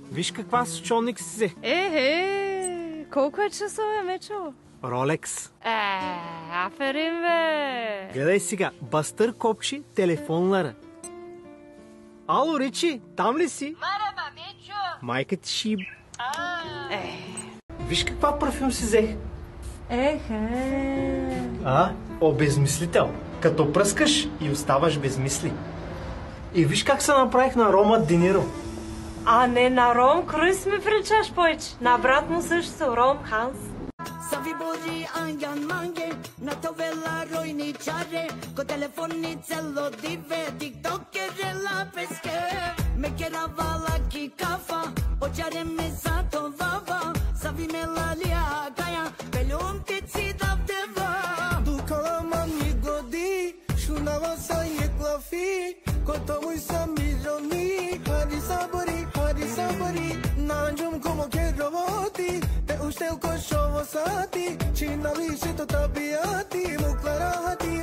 Виж каква сочонник си взе. Колко е часове, Мечо? Ролекс. Аферин, бе! Гледай сега, Бастър Копши, телефонлара. Ало, Ричи, там ли си? Марама, Мечо! Майка ти шиб. Виж каква парфюм си взех. Обезмислител. Като пръскаш и оставаш без мисли. И виж как се направих на Рома Дениро. А не на Ром Круз ми приличаш повече. На брат му също, Ром Ханс. Sa vi bor i Anjan Mange, na tovella roini chare, ko telefoni cello dive, tiktoker la peske, me kera vala ki kafa, o chare me sa to vava, sa vi me la lia kaya, pelum ti ci davdeva. Du kalaman mi godi, shunava sa yeklafi, ko to mui sa mironi, hari sabari, nanjum como que roboti, te usted ko shovo sati, china vi to tabiati, muklarati,